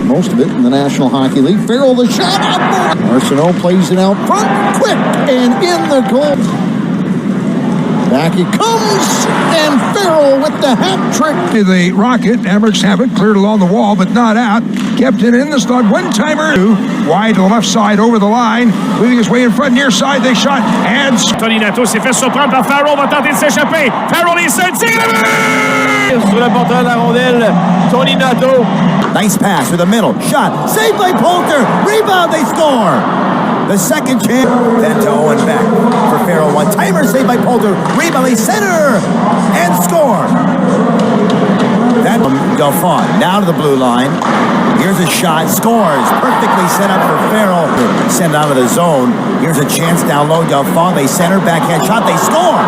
most of it in the National Hockey League. Farrell, the shot up. Arsenault plays it out front, quick, and in the goal. Back it comes, and Farrell with the hat trick. The Rocket, Amerks have it cleared along the wall, but not out. Kept it in the slot. One-timer. Wide to the left side, over the line. Leaving his way in front, near side. They shot, and... Tony Nato s'est fait surprendre par Farrell, va tenter de s'échapper. Farrell est seul, tire sur le porteur de la rondelle, Tony Nato. Nice pass to the middle. Shot. Saved by Poulter. Rebound, they score. The second chance. Then to Owen back for Farrell. One-timer saved by Poulter. Rebound, they center. And score. That Dauphin down to the blue line. Here's a shot. Scores. Perfectly set up for Farrell. Send out of the zone. Here's a chance down low. Dauphin, they center. Backhand shot. They score.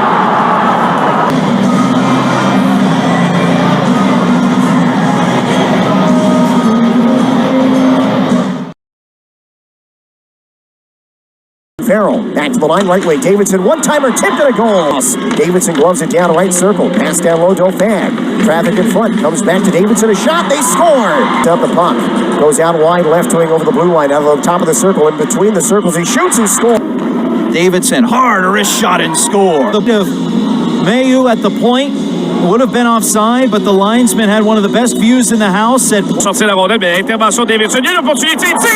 Farrell, back to the line, right way. Davidson, one-timer, tipped and a goal. Davidson gloves it down, right circle. Pass down low, Dauphin. Traffic in front, comes back to Davidson, a shot, they score! Up the puck, goes out wide, left wing over the blue line, out of the top of the circle, in between the circles, he shoots and scores. Davidson, hard wrist shot and score. Mayu at the point would have been offside, but the linesman had one of the best views in the house. Sortir la rondelle, mais intervention de Davidson, il y a l'opportunité, tire!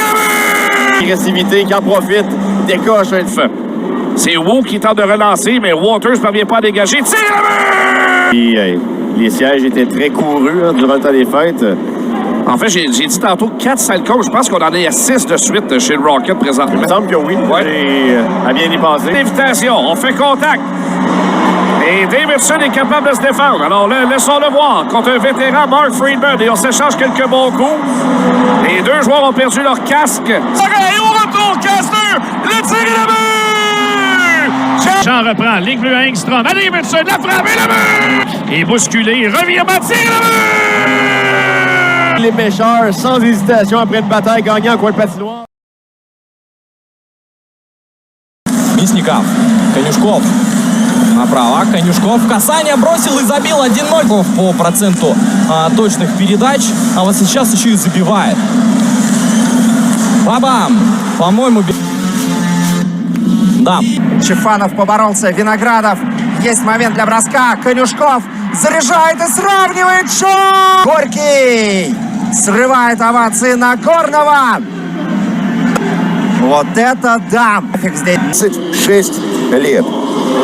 Agressivité, qui en profite, décoche un feu. C'est Wu qui tente de relancer, mais Waters ne parvient pas à dégager, tire! Les sièges étaient très courus durant le temps des fêtes. En fait, j'ai dit tantôt 4 sales coachs. Je pense qu'on en est à 6 de suite chez le Rocket présentement. Il me semble que oui. Ouais. À bien y penser. Invitation, on fait contact. Et Davidson est capable de se défendre. Alors, laissons-le voir contre un vétéran, Mark Friedman. Et on s'échange quelques bons coups. Les deux joueurs ont perdu leur casque. Et au retour, Kastner, le tir et le but! Jean reprend, ligne bleue à Engstrom. À Davidson, la frappe et le but! Et bousculé, revirement, tir et le but! Les pêcheurs, sans hésitation, après une bataille, gagnant en coin de patinoire. Мясников, Конюшков направо, Конюшков касание бросил и забил 1-0 по проценту точных передач, а вот сейчас еще и забивает. Бабам, по-моему, да. Чифанов поборолся, Виноградов, есть момент для броска, Конюшков заряжает и сравнивает счет! Горький срывает овации Нагорного. Вот это да! 26 лет.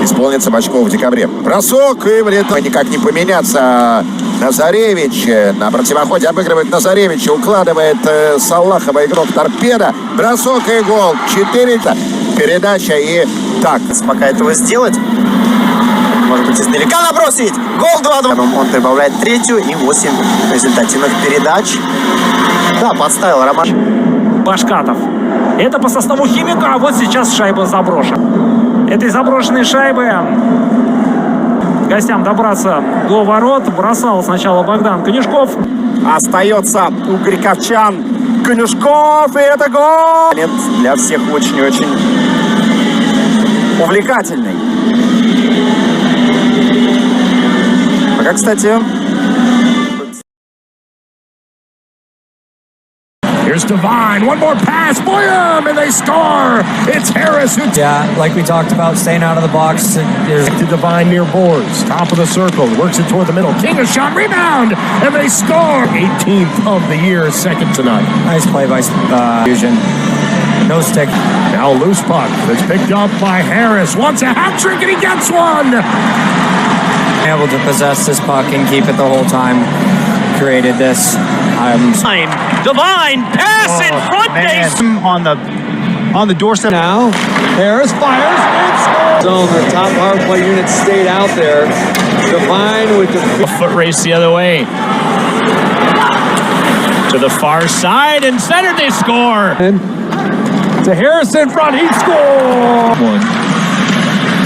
Исполнится Бочков в декабре. Бросок, и никак не поменяться. Назаревич на противоходе обыгрывает Назаревича, укладывает Салахова игрок Торпеда. Бросок и гол. 4-то. Передача и так. Пока этого сделать, может быть, издалека набросить. Гол 2-2. Он прибавляет третью и 8 результативных передач. Да, подставил Роман. Башкатов. Это по составу Химика, а вот сейчас шайба заброшена. Этой заброшенной шайбы гостям добраться до ворот бросал сначала Богдан Конюшков. Остается у грековчан Конюшков, и это гол! Для всех очень-очень увлекательный. Пока, кстати... Here's Devine, one more pass, boom, and they score! It's Harris who... Yeah, like we talked about, staying out of the box. There's to Devine near boards, top of the circle, works it toward the middle. King a shot, rebound, and they score! 18th of the year, second tonight. Nice play by Fusion. No stick. Now loose puck that's picked up by Harris. Wants a hat trick, and he gets one! Able to possess this puck and keep it the whole time. Created this. Divine pass in front base on the doorstep Now, Harris fires and scores. So the top power play unit stayed out there. Divine with the foot race the other way. To the far side and center, they score. And to Harris in front, he scores. One.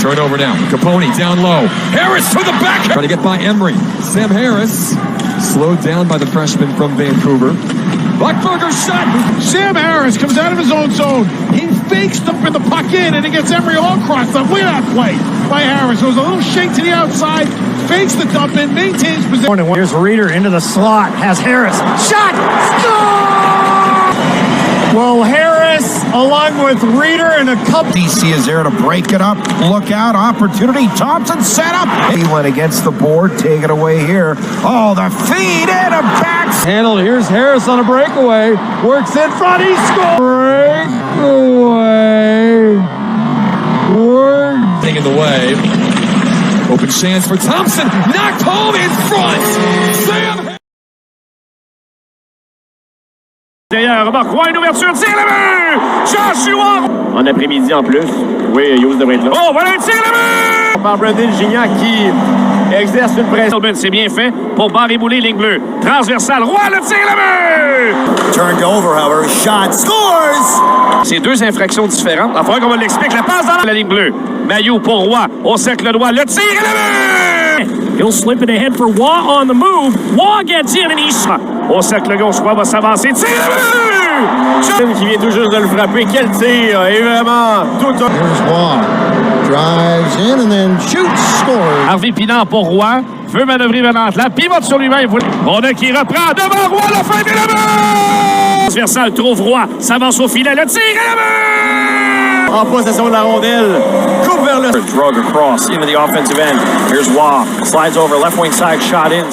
Turnover now. Capone down low. Harris to the back. Trying to get by Emery. Sam Harris slowed down by the freshman from Vancouver. Buckberger shot. Sam Harris comes out of his own zone. He fakes the puck in, and it gets Emery all crossed up. Look at that play by Harris. It was a little shake to the outside, fakes the dump in, maintains position. Here's Reeder into the slot, has Harris. Shot! Score! Well, Harris, along with Reeder and a couple. DC is there to break it up. Look out, opportunity. Thompson set up. He went against the board. Take it away here. Oh, the feed and a back. Handled. Here's Harris on a breakaway. Works in front. He scores. Breakaway. Thing in the way. Open chance for Thompson. Knocked home in front. Sam. D'ailleurs, remarque, Roy, une ouverture, tire le but! Joshua! En après-midi en plus. Oui, Hughes devrait être là. Oh, voilà, tire le but! Par Brendan Gignac qui exerce une pression. C'est bien fait pour barrer bouler ligne bleue. Transversal, Roy le tire le but! Turned over, however, shot, scores! C'est deux infractions différentes. Il faudra qu'on va l'expliquer. La passe dans la ligne bleue. Mailloux pour Roy. Au cercle droit. Le tir et le but! He'll slip it ahead for Roy on the move. Roy gets in and he's... Au cercle gauche, Roy va s'avancer. Tire le but! Qui vient tout juste de le frapper. Quel tir! Et vraiment, tout un... Here's Waugh. Drives in and then shoots, scores. Harvey Pinard pour Roy. Veut manœuvrer Venantla. Pivote sur lui-même. On a qui reprend devant Roy. La fin de le but! Transversal trouve Roy. S'avance au filet. Le tir et le but! En possession de la rondelle. Coupe vers le... Drug across into the offensive end. Here's Waugh. Slides over left wing side, shot in.